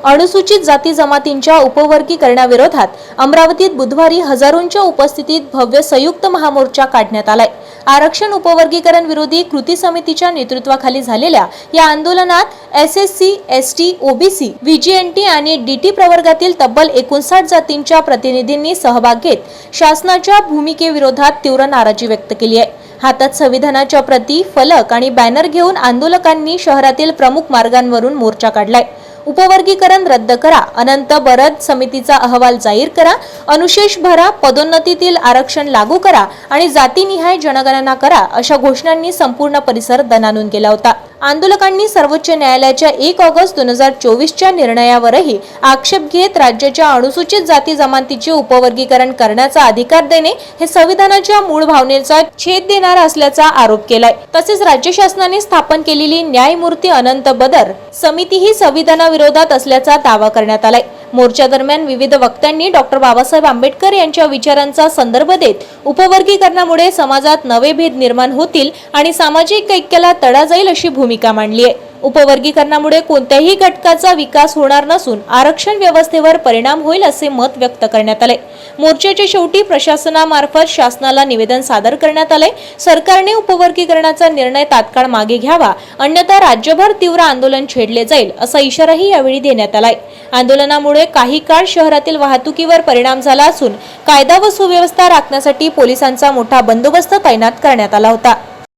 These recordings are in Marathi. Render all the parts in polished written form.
अनुसूचित जाती जमातींच्या उपवर्गीकरणाविरोधात अमरावतीत बुधवारी हजारोंच्या उपस्थितीत भव्य संयुक्त महामोर्चा काढण्यात आलाय। आरक्षण उपवर्गीकरण विरोधी कृती समितीच्या नेतृत्वाखाली झालेल्या या आंदोलनात एसएससी, एसटी, ओबीसी, व्हीजीएनटी आणि डीटी प्रवर्गातील तब्बल 59 जातींच्या प्रतिनिधींनी सहभाग घेत शासनाच्या भूमिकेविरोधात तीव्र नाराजी व्यक्त केली आहे। हातात संविधानाच्या प्रती, फलक आणि बॅनर घेऊन आंदोलकांनी शहरातील प्रमुख मार्गांवरून मोर्चा काढलाय। उपवर्गीकरण रद्द करा, अनंत बरद समितीचा अहवाल जाहीर करा, अनुशेष भरा, पदोन्नतीतील आरक्षण लागू करा आणि जातीनिहाय जनगणना करा अशा घोषणांनी संपूर्ण परिसर दणाणून गेला होता। आंदोलकांनी सर्वोच्च न्यायालयाच्या 1 ऑगस्ट 2024च्या निर्णयावरही आक्षेप घेत राज्याच्या अनुसूचित जाती जमातीचे उपवर्गीकरण करण्याचा अधिकार देणे हे संविधानाच्या मूळ भावनेचा छेद देणारा असल्याचा आरोप केलाय। तसेच राज्य शासनाने स्थापन केलेली न्यायमूर्ती अनंत बदर समिती ही संविधानाविरोधात असल्याचा दावा करण्यात आलाय। मोर्चा दरम्यान विविध वक्त्यांनी डॉक्टर बाबासाहेब आंबेडकर यांच्या विचारांचा संदर्भ देत उपवर्गीकरणामुळे समाजात नवे भेद निर्माण होतील आणि सामाजिक ऐक्याला तडा जाईल अशी भूमिका मांडली आहे। उपवर्गीकरणामुळे कोणत्याही घटकाचा विकास होणार नसून आरक्षण व्यवस्थेवर परिणाम होईल असे मत व्यक्त करण्यात आले। मोर्चाच्या शेवटी प्रशासनामार्फत शासनाला निवेदन सादर करण्यात आले। सरकारने उपवर्गीकरणाचा निर्णय तात्काळ मागे घ्यावा, अन्यथा राज्यभर तीव्र आंदोलन छेडले जाईल असा इशाराही यावेळी देण्यात आलाय। आंदोलनामुळे काही काळ शहरातील वाहतुकीवर परिणाम झाला असून कायदा व सुव्यवस्था राखण्यासाठी पोलिसांचा मोठा बंदोबस्त तैनात करण्यात आला होता।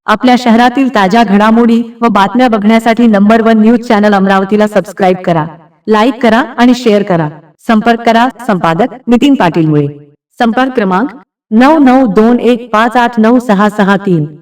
आपल्या शहरातील ताज्या घडामोडी व बातम्या बघण्यासाठी नंबर 1 न्यूज चॅनल अमरावतीला सबस्क्राइब करा, लाईक करा आणि शेअर करा। संपर्क करा संपादक नितीन पाटील मुळे। संपर्क क्रमांक 9921589663।